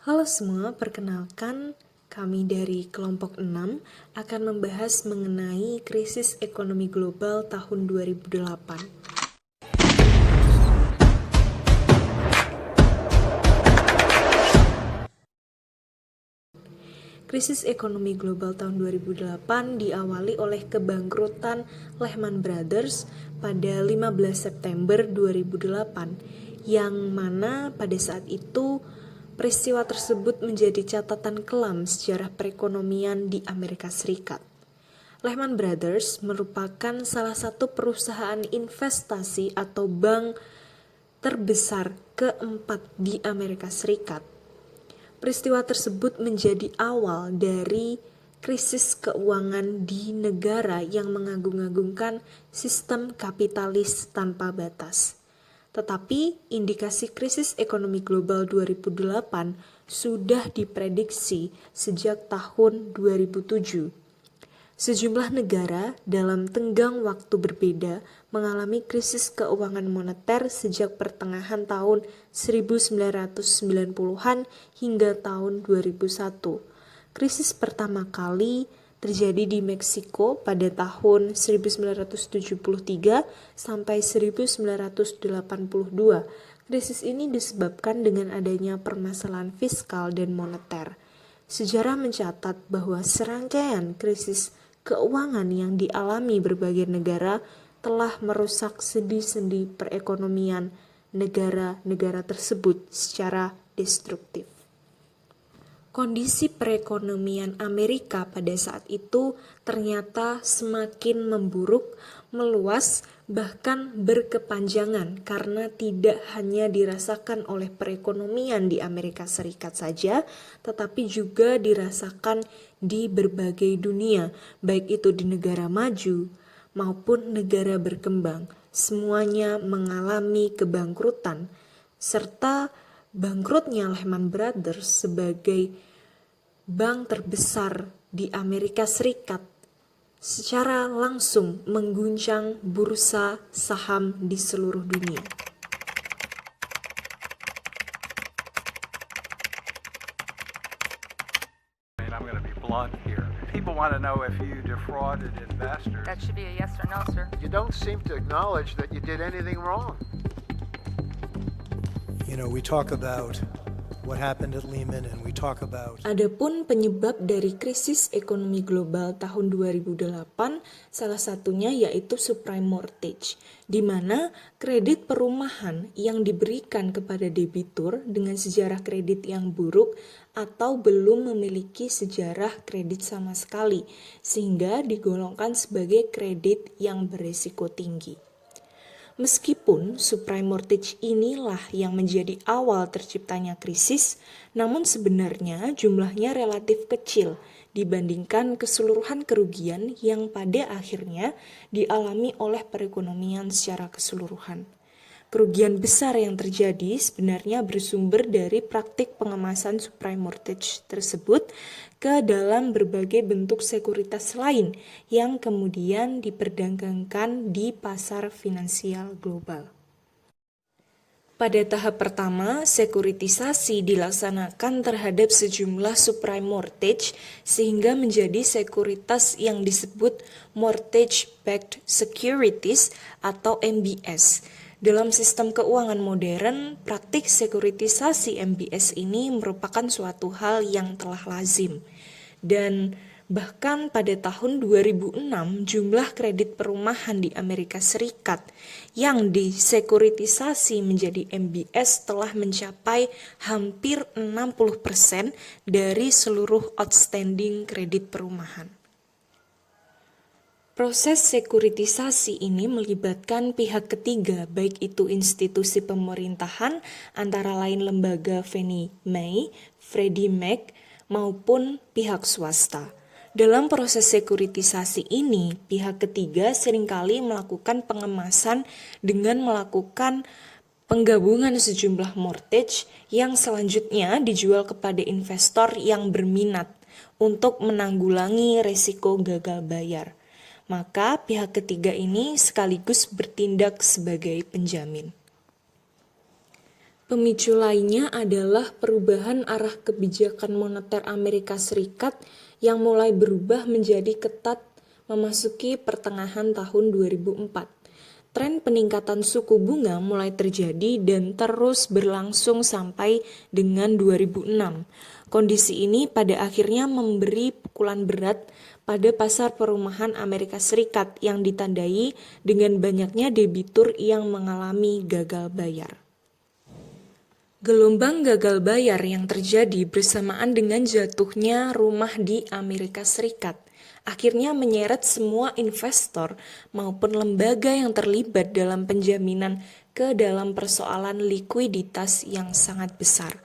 Halo semua, perkenalkan kami dari kelompok 6 akan membahas mengenai krisis ekonomi global tahun 2008. Krisis ekonomi global tahun 2008 diawali oleh kebangkrutan Lehman Brothers pada 15 September 2008, yang mana pada saat itu peristiwa tersebut menjadi catatan kelam sejarah perekonomian di Amerika Serikat. Lehman Brothers merupakan salah satu perusahaan investasi atau bank terbesar keempat di Amerika Serikat. Peristiwa tersebut menjadi awal dari krisis keuangan di negara yang mengagung-agungkan sistem kapitalis tanpa batas. Tetapi indikasi krisis ekonomi global 2008 sudah diprediksi sejak tahun 2007. Sejumlah negara dalam tenggang waktu berbeda mengalami krisis keuangan moneter sejak pertengahan tahun 1990-an hingga tahun 2001. Krisis pertama kali terjadi di Meksiko pada tahun 1973 sampai 1982. Krisis ini disebabkan dengan adanya permasalahan fiskal dan moneter. Sejarah mencatat bahwa serangkaian krisis keuangan yang dialami berbagai negara telah merusak sendi-sendi perekonomian negara-negara tersebut secara destruktif. Kondisi perekonomian Amerika pada saat itu ternyata semakin memburuk, meluas, bahkan berkepanjangan karena tidak hanya dirasakan oleh perekonomian di Amerika Serikat saja, tetapi juga dirasakan di berbagai dunia, baik itu di negara maju maupun negara berkembang. Semuanya mengalami kebangkrutan, serta bangkrutnya Lehman Brothers sebagai bank terbesar di Amerika Serikat secara langsung mengguncang bursa saham di seluruh dunia. I'm going to be blunt here. People want to know if you defrauded investors. That should be a yes or no, sir. You don't seem to acknowledge that you did anything wrong. You know, we talk about what happened at Lehman and we talk about... Adapun penyebab dari krisis ekonomi global tahun 2008 salah satunya yaitu subprime mortgage, di mana kredit perumahan yang diberikan kepada debitur dengan sejarah kredit yang buruk atau belum memiliki sejarah kredit sama sekali, sehingga digolongkan sebagai kredit yang beresiko tinggi. Meskipun subprime mortgage inilah yang menjadi awal terciptanya krisis, namun sebenarnya jumlahnya relatif kecil dibandingkan keseluruhan kerugian yang pada akhirnya dialami oleh perekonomian secara keseluruhan. Kerugian besar yang terjadi sebenarnya bersumber dari praktik pengemasan subprime mortgage tersebut ke dalam berbagai bentuk sekuritas lain yang kemudian diperdagangkan di pasar finansial global. Pada tahap pertama, sekuritisasi dilaksanakan terhadap sejumlah subprime mortgage sehingga menjadi sekuritas yang disebut mortgage-backed securities atau MBS. Dalam sistem keuangan modern, praktik sekuritisasi MBS ini merupakan suatu hal yang telah lazim. Dan bahkan pada tahun 2006, jumlah kredit perumahan di Amerika Serikat yang disekuritisasi menjadi MBS telah mencapai hampir 60% dari seluruh outstanding kredit perumahan. Proses sekuritisasi ini melibatkan pihak ketiga, baik itu institusi pemerintahan, antara lain lembaga Fannie Mae, Freddie Mac, maupun pihak swasta. Dalam proses sekuritisasi ini, pihak ketiga seringkali melakukan pengemasan dengan melakukan penggabungan sejumlah mortgage yang selanjutnya dijual kepada investor yang berminat untuk menanggulangi resiko gagal bayar. Maka pihak ketiga ini sekaligus bertindak sebagai penjamin. Pemicu lainnya adalah perubahan arah kebijakan moneter Amerika Serikat yang mulai berubah menjadi ketat memasuki pertengahan tahun 2004. Tren peningkatan suku bunga mulai terjadi dan terus berlangsung sampai dengan 2006. Kondisi ini pada akhirnya memberi pukulan berat pada pasar perumahan Amerika Serikat yang ditandai dengan banyaknya debitur yang mengalami gagal bayar. Gelombang gagal bayar yang terjadi bersamaan dengan jatuhnya rumah di Amerika Serikat akhirnya menyeret semua investor maupun lembaga yang terlibat dalam penjaminan ke dalam persoalan likuiditas yang sangat besar.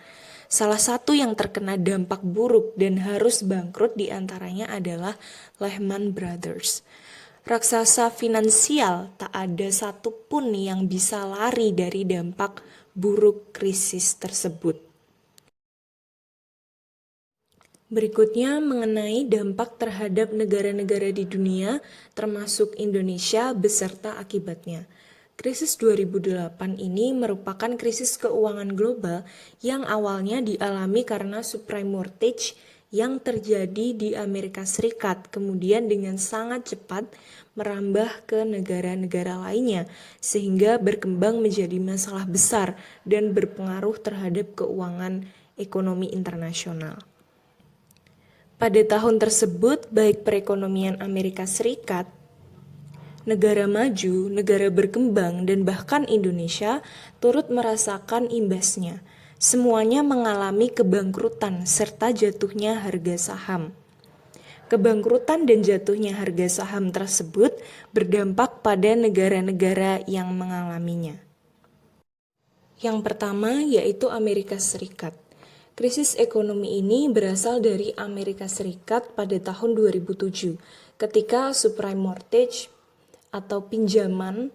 Salah satu yang terkena dampak buruk dan harus bangkrut diantaranya adalah Lehman Brothers. Raksasa finansial, tak ada satupun yang bisa lari dari dampak buruk krisis tersebut. Berikutnya mengenai dampak terhadap negara-negara di dunia, termasuk Indonesia beserta akibatnya. Krisis 2008 ini merupakan krisis keuangan global yang awalnya dialami karena subprime mortgage yang terjadi di Amerika Serikat, kemudian dengan sangat cepat merambah ke negara-negara lainnya, sehingga berkembang menjadi masalah besar dan berpengaruh terhadap keuangan ekonomi internasional. Pada tahun tersebut, baik perekonomian Amerika Serikat, negara maju, negara berkembang, dan bahkan Indonesia turut merasakan imbasnya. Semuanya mengalami kebangkrutan serta jatuhnya harga saham. Kebangkrutan dan jatuhnya harga saham tersebut berdampak pada negara-negara yang mengalaminya. Yang pertama yaitu Amerika Serikat. Krisis ekonomi ini berasal dari Amerika Serikat pada tahun 2007 ketika subprime mortgage atau pinjaman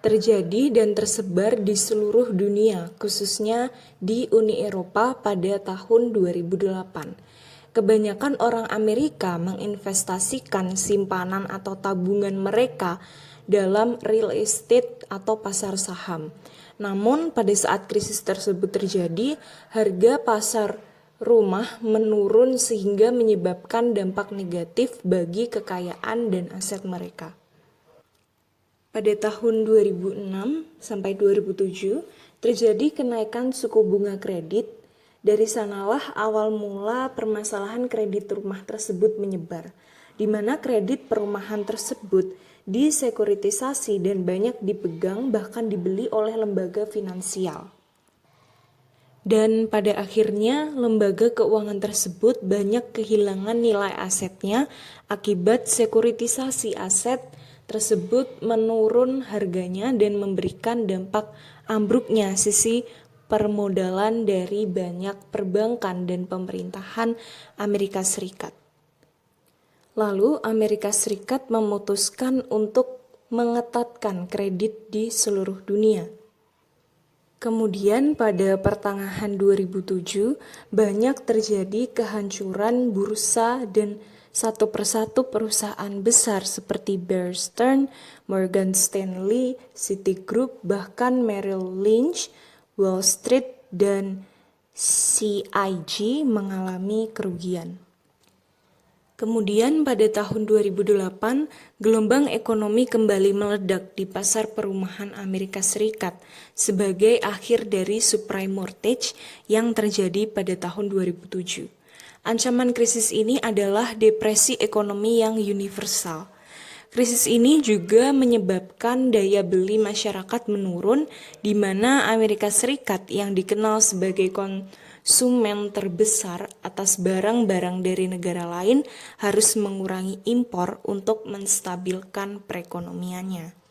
terjadi dan tersebar di seluruh dunia, khususnya di Uni Eropa pada tahun 2008. Kebanyakan orang Amerika menginvestasikan simpanan atau tabungan mereka dalam real estate atau pasar saham. Namun pada saat krisis tersebut terjadi, harga pasar rumah menurun sehingga menyebabkan dampak negatif bagi kekayaan dan aset mereka. Pada tahun 2006 sampai 2007 terjadi kenaikan suku bunga kredit. Dari sanalah awal mula permasalahan kredit rumah tersebut menyebar, di mana kredit perumahan tersebut disekuritisasi dan banyak dipegang bahkan dibeli oleh lembaga finansial. Dan pada akhirnya lembaga keuangan tersebut banyak kehilangan nilai asetnya akibat sekuritisasi aset tersebut menurun harganya dan memberikan dampak ambruknya sisi permodalan dari banyak perbankan dan pemerintahan Amerika Serikat. Lalu Amerika Serikat memutuskan untuk mengetatkan kredit di seluruh dunia. Kemudian pada pertengahan 2007 banyak terjadi kehancuran bursa dan satu persatu perusahaan besar seperti Bear Stearns, Morgan Stanley, Citigroup, bahkan Merrill Lynch, Wall Street, dan CIG mengalami kerugian. Kemudian pada tahun 2008, gelombang ekonomi kembali meledak di pasar perumahan Amerika Serikat sebagai akhir dari subprime mortgage yang terjadi pada tahun 2007. Ancaman krisis ini adalah depresi ekonomi yang universal. Krisis ini juga menyebabkan daya beli masyarakat menurun, di mana Amerika Serikat yang dikenal sebagai konsumen terbesar atas barang-barang dari negara lain harus mengurangi impor untuk menstabilkan perekonomiannya.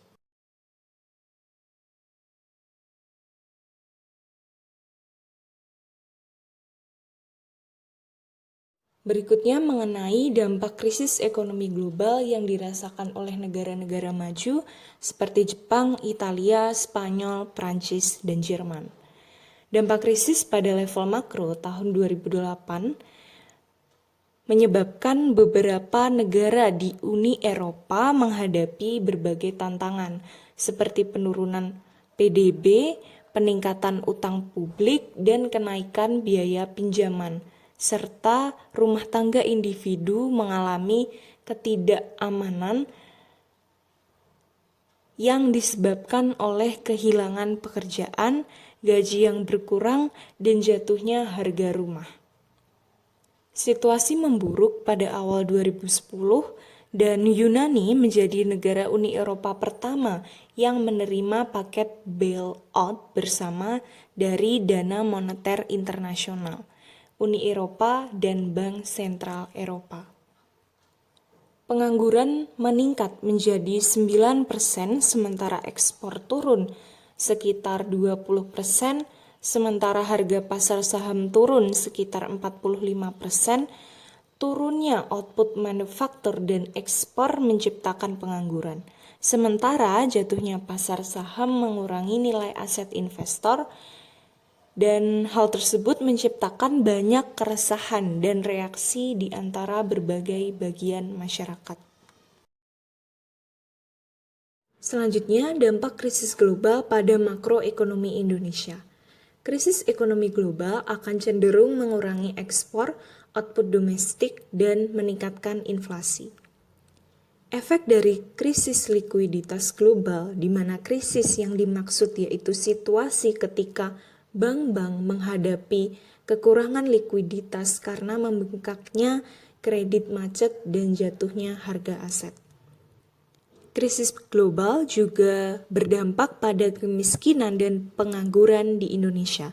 Berikutnya mengenai dampak krisis ekonomi global yang dirasakan oleh negara-negara maju seperti Jepang, Italia, Spanyol, Prancis, dan Jerman. Dampak krisis pada level makro tahun 2008 menyebabkan beberapa negara di Uni Eropa menghadapi berbagai tantangan seperti penurunan PDB, peningkatan utang publik, dan kenaikan biaya pinjaman, serta rumah tangga individu mengalami ketidakamanan yang disebabkan oleh kehilangan pekerjaan, gaji yang berkurang, dan jatuhnya harga rumah. Situasi memburuk pada awal 2010 dan Yunani menjadi negara Uni Eropa pertama yang menerima paket bailout bersama dari Dana Moneter Internasional, Uni Eropa, dan Bank Sentral Eropa. Pengangguran meningkat menjadi 9%, sementara ekspor turun sekitar 20%, sementara harga pasar saham turun sekitar 45%, turunnya output manufaktur dan ekspor menciptakan pengangguran. Sementara jatuhnya pasar saham mengurangi nilai aset investor, dan hal tersebut menciptakan banyak keresahan dan reaksi di antara berbagai bagian masyarakat. Selanjutnya, dampak krisis global pada makroekonomi Indonesia. Krisis ekonomi global akan cenderung mengurangi ekspor, output domestik, dan meningkatkan inflasi. Efek dari krisis likuiditas global, di mana krisis yang dimaksud yaitu situasi ketika bank-bank menghadapi kekurangan likuiditas karena membengkaknya kredit macet dan jatuhnya harga aset. Krisis global juga berdampak pada kemiskinan dan pengangguran di Indonesia,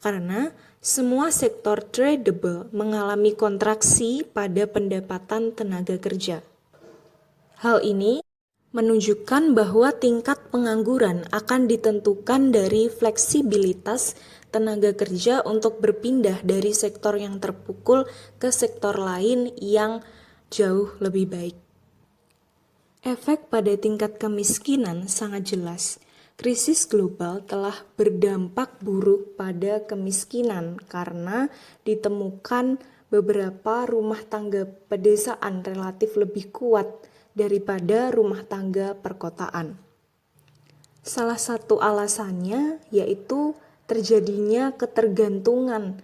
karena semua sektor tradable mengalami kontraksi pada pendapatan tenaga kerja. Hal ini menunjukkan bahwa tingkat pengangguran akan ditentukan dari fleksibilitas tenaga kerja untuk berpindah dari sektor yang terpukul ke sektor lain yang jauh lebih baik. Efek pada tingkat kemiskinan sangat jelas. Krisis global telah berdampak buruk pada kemiskinan karena ditemukan beberapa rumah tangga pedesaan relatif lebih kuat daripada rumah tangga perkotaan. Salah satu alasannya yaitu terjadinya ketergantungan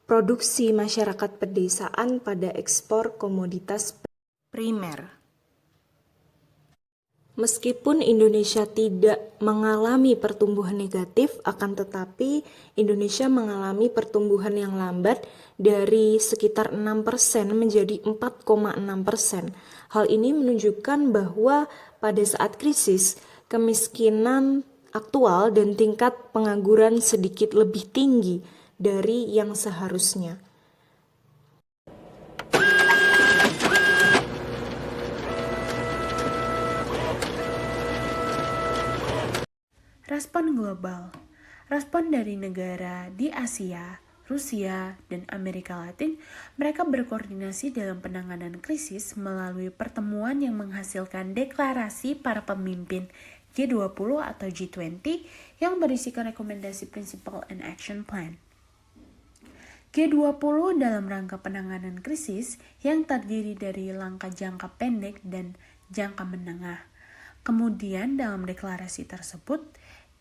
produksi masyarakat pedesaan pada ekspor komoditas primer. Meskipun Indonesia tidak mengalami pertumbuhan negatif, akan tetapi Indonesia mengalami pertumbuhan yang lambat dari sekitar 6% menjadi 4,6%. Hal ini menunjukkan bahwa pada saat krisis, kemiskinan aktual dan tingkat pengangguran sedikit lebih tinggi dari yang seharusnya. Respon global. Respon dari negara di Asia, Rusia, dan Amerika Latin, mereka berkoordinasi dalam penanganan krisis melalui pertemuan yang menghasilkan deklarasi para pemimpin G20 atau G20 yang berisikan rekomendasi Principle and Action Plan. G20 dalam rangka penanganan krisis yang terdiri dari langkah jangka pendek dan jangka menengah. Kemudian dalam deklarasi tersebut,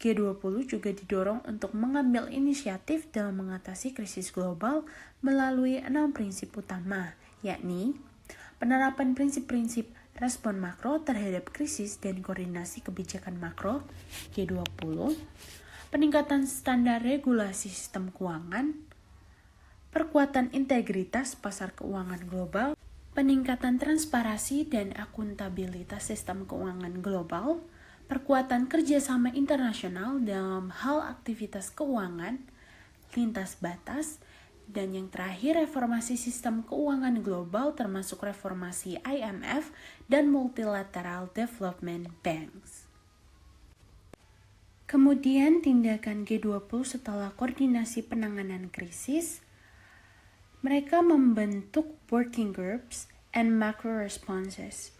G20 juga didorong untuk mengambil inisiatif dalam mengatasi krisis global melalui 6 prinsip utama, yakni penerapan prinsip-prinsip respon makro terhadap krisis dan koordinasi kebijakan makro G20, peningkatan standar regulasi sistem keuangan, perkuatan integritas pasar keuangan global, peningkatan transparansi dan akuntabilitas sistem keuangan global, perkuatan kerjasama internasional dalam hal aktivitas keuangan, lintas batas, dan yang terakhir reformasi sistem keuangan global termasuk reformasi IMF dan Multilateral Development Banks. Kemudian tindakan G20 setelah koordinasi penanganan krisis, mereka membentuk working groups and macro responses.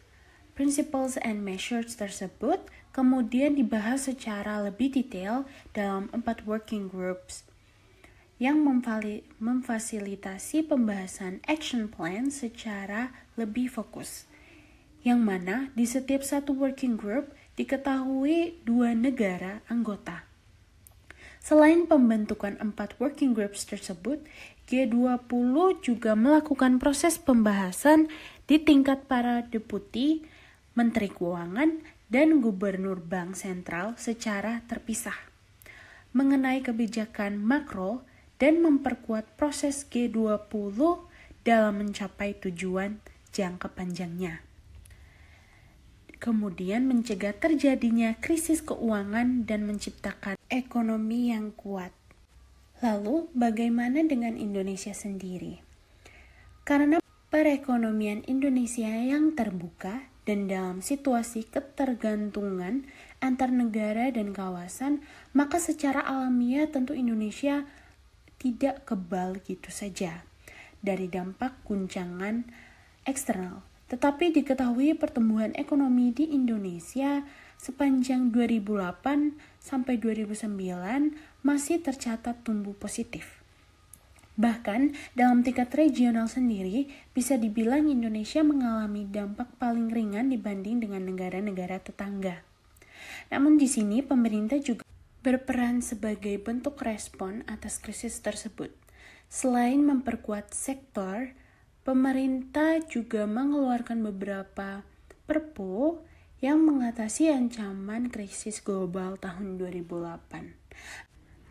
Principles and measures tersebut kemudian dibahas secara lebih detail dalam 4 working groups yang memfasilitasi pembahasan action plan secara lebih fokus. Yang mana di setiap satu working group diketahui 2 negara anggota. Selain pembentukan 4 working groups tersebut, G20 juga melakukan proses pembahasan di tingkat para deputi, menteri keuangan, dan gubernur bank sentral secara terpisah mengenai kebijakan makro dan memperkuat proses G20 dalam mencapai tujuan jangka panjangnya. Kemudian mencegah terjadinya krisis keuangan dan menciptakan ekonomi yang kuat. Lalu, bagaimana dengan Indonesia sendiri? Karena perekonomian Indonesia yang terbuka dan dalam situasi ketergantungan antar negara dan kawasan, maka secara alamiah tentu Indonesia tidak kebal gitu saja dari dampak guncangan eksternal. Tetapi diketahui pertumbuhan ekonomi di Indonesia sepanjang 2008 sampai 2009 masih tercatat tumbuh positif. Bahkan dalam tingkat regional sendiri bisa dibilang Indonesia mengalami dampak paling ringan dibanding dengan negara-negara tetangga. Namun di sini pemerintah juga berperan sebagai bentuk respon atas krisis tersebut. Selain memperkuat sektor, pemerintah juga mengeluarkan beberapa perpu yang mengatasi ancaman krisis global tahun 2008.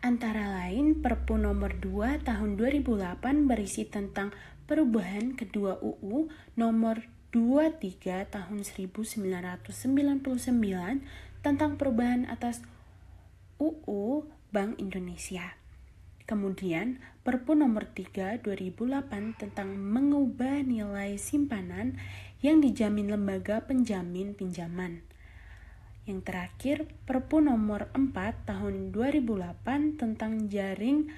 Antara lain, Perpu nomor 2 tahun 2008 berisi tentang perubahan kedua UU nomor 23 tahun 1999 tentang perubahan atas UU Bank Indonesia. Kemudian, Perpu nomor 3 2008 tentang mengubah nilai simpanan yang dijamin lembaga penjamin pinjaman. Yang terakhir, Perpu nomor 4 tahun 2008 tentang jaring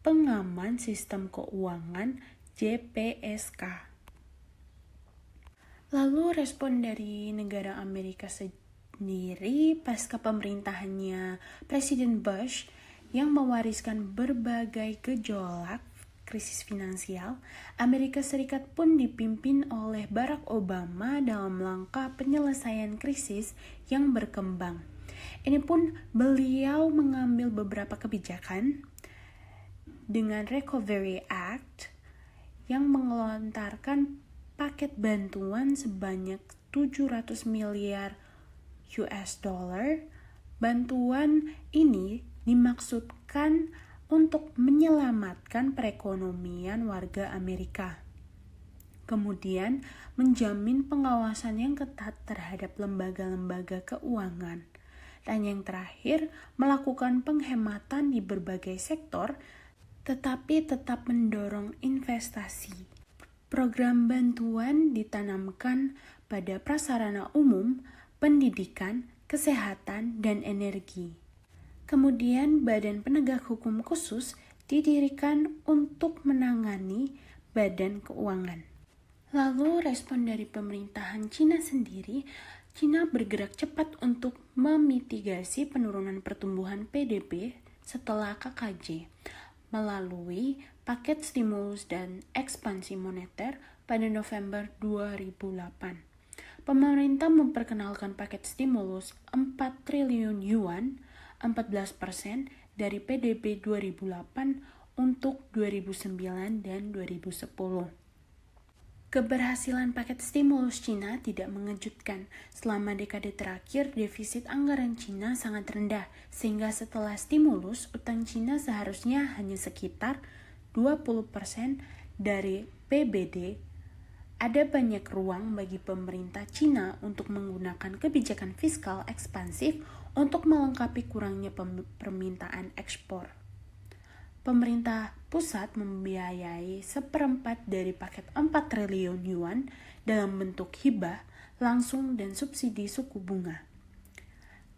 pengaman sistem keuangan JPSK. Lalu respon dari negara Amerika sendiri pasca pemerintahannya Presiden Bush yang mewariskan berbagai gejolak krisis finansial, Amerika Serikat pun dipimpin oleh Barack Obama dalam langkah penyelesaian krisis yang berkembang. Ini pun beliau mengambil beberapa kebijakan dengan Recovery Act yang mengelontarkan paket bantuan sebanyak 700 miliar US dollar. Bantuan ini dimaksudkan untuk menyelamatkan perekonomian warga Amerika. Kemudian, menjamin pengawasan yang ketat terhadap lembaga-lembaga keuangan. Dan yang terakhir, melakukan penghematan di berbagai sektor, tetapi tetap mendorong investasi. Program bantuan ditanamkan pada prasarana umum, pendidikan, kesehatan, dan energi. Kemudian Badan Penegak Hukum Khusus didirikan untuk menangani badan keuangan. Lalu respon dari pemerintahan Cina sendiri, Cina bergerak cepat untuk memitigasi penurunan pertumbuhan PDB setelah KKJ melalui paket stimulus dan ekspansi moneter pada November 2008. Pemerintah memperkenalkan paket stimulus 4 triliun yuan 14% dari PDB 2008 untuk 2009 dan 2010. Keberhasilan paket stimulus Cina tidak mengejutkan. Selama dekade terakhir, defisit anggaran Cina sangat rendah, sehingga setelah stimulus, utang Cina seharusnya hanya sekitar 20% dari PBD. Ada banyak ruang bagi pemerintah Cina untuk menggunakan kebijakan fiskal ekspansif untuk melengkapi kurangnya permintaan ekspor. Pemerintah pusat membiayai 1/4 dari paket 4 triliun yuan dalam bentuk hibah, langsung dan subsidi suku bunga.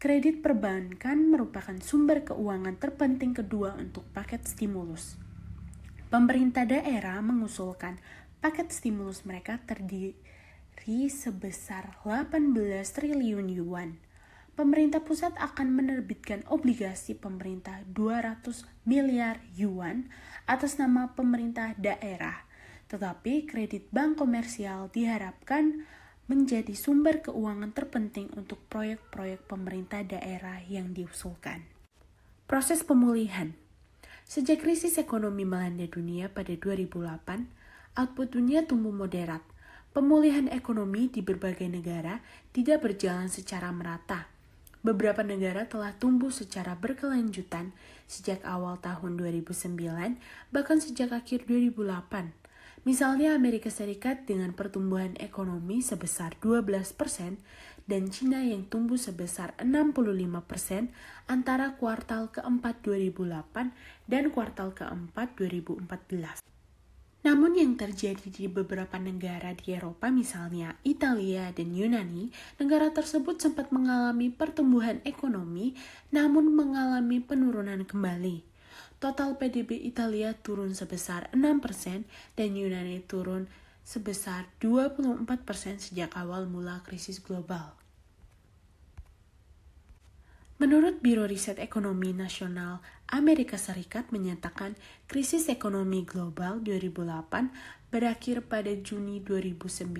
Kredit perbankan merupakan sumber keuangan terpenting kedua untuk paket stimulus. Pemerintah daerah mengusulkan paket stimulus mereka terdiri sebesar 18 triliun yuan. Pemerintah pusat akan menerbitkan obligasi pemerintah 200 miliar yuan atas nama pemerintah daerah. Tetapi kredit bank komersial diharapkan menjadi sumber keuangan terpenting untuk proyek-proyek pemerintah daerah yang diusulkan. Proses pemulihan. Sejak krisis ekonomi melanda dunia pada 2008, output dunia tumbuh moderat. Pemulihan ekonomi di berbagai negara tidak berjalan secara merata. Beberapa negara telah tumbuh secara berkelanjutan sejak awal tahun 2009, bahkan sejak akhir 2008. Misalnya Amerika Serikat dengan pertumbuhan ekonomi sebesar 12% dan Cina yang tumbuh sebesar 65% antara kuartal keempat 2008 dan kuartal keempat 2014. Namun yang terjadi di beberapa negara di Eropa misalnya Italia dan Yunani, negara tersebut sempat mengalami pertumbuhan ekonomi namun mengalami penurunan kembali. Total PDB Italia turun sebesar 6% dan Yunani turun sebesar 24% sejak awal mula krisis global. Menurut Biro Riset Ekonomi Nasional Amerika Serikat menyatakan krisis ekonomi global 2008 berakhir pada Juni 2009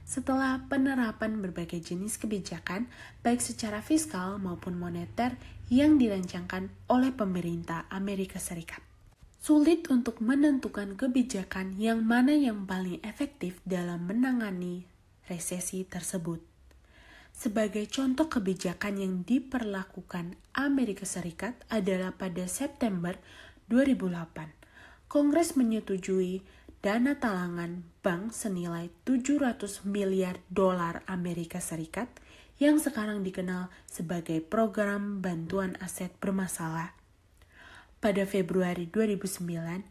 setelah penerapan berbagai jenis kebijakan baik secara fiskal maupun moneter yang dirancangkan oleh pemerintah Amerika Serikat. Sulit untuk menentukan kebijakan yang mana yang paling efektif dalam menangani resesi tersebut. Sebagai contoh kebijakan yang diperlakukan Amerika Serikat adalah pada September 2008, Kongres menyetujui dana talangan bank senilai 700 miliar dolar Amerika Serikat yang sekarang dikenal sebagai Program Bantuan Aset Bermasalah. Pada Februari 2009,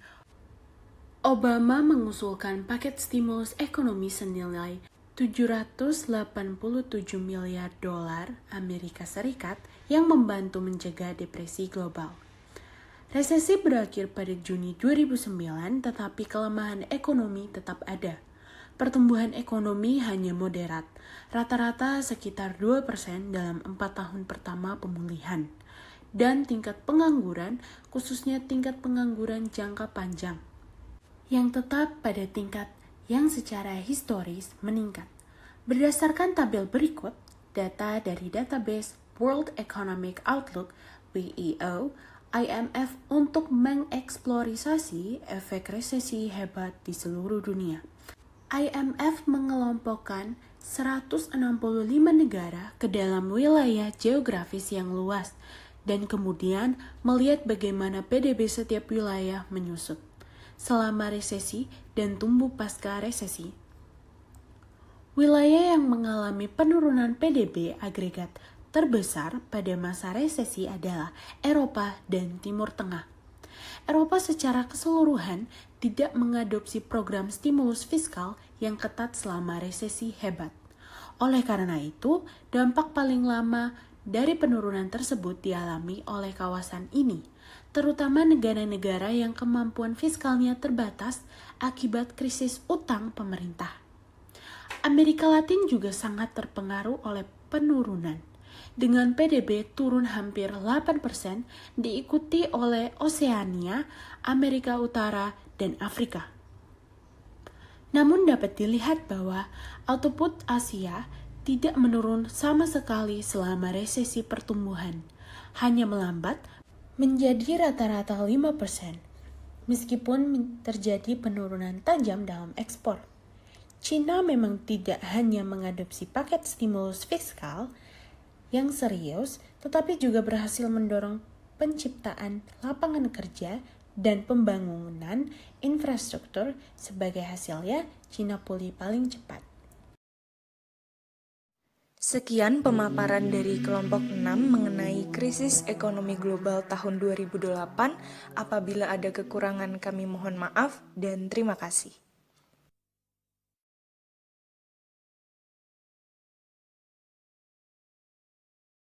Obama mengusulkan paket stimulus ekonomi senilai 787 miliar dolar Amerika Serikat yang membantu mencegah depresi global. Resesi berakhir pada Juni 2009, tetapi kelemahan ekonomi tetap ada. Pertumbuhan ekonomi hanya moderat, rata-rata sekitar 2% dalam 4 tahun pertama pemulihan. Dan tingkat pengangguran, khususnya tingkat pengangguran jangka panjang, yang tetap pada tingkat yang secara historis meningkat. Berdasarkan tabel berikut, data dari database World Economic Outlook (WEO), IMF untuk mengeksplorisasi efek resesi hebat di seluruh dunia. IMF mengelompokkan 165 negara ke dalam wilayah geografis yang luas dan kemudian melihat bagaimana PDB setiap wilayah menyusut selama resesi dan tumbuh pasca resesi. Wilayah yang mengalami penurunan PDB agregat terbesar pada masa resesi adalah Eropa dan Timur Tengah. Eropa secara keseluruhan tidak mengadopsi program stimulus fiskal yang ketat selama resesi hebat. Oleh karena itu, dampak paling lama dari penurunan tersebut dialami oleh kawasan ini, terutama negara-negara yang kemampuan fiskalnya terbatas akibat krisis utang pemerintah. Amerika Latin juga sangat terpengaruh oleh penurunan, dengan PDB turun hampir 8%, diikuti oleh Oseania, Amerika Utara, dan Afrika. Namun dapat dilihat bahwa output Asia tidak menurun sama sekali selama resesi pertumbuhan, hanya melambat menjadi rata-rata 5%, meskipun terjadi penurunan tajam dalam ekspor. China memang tidak hanya mengadopsi paket stimulus fiskal yang serius, tetapi juga berhasil mendorong penciptaan lapangan kerja dan pembangunan infrastruktur. Sebagai hasilnya, China pulih paling cepat. Sekian pemaparan dari kelompok 6 mengenai krisis ekonomi global tahun 2008. Apabila ada kekurangan kami mohon maaf dan terima kasih.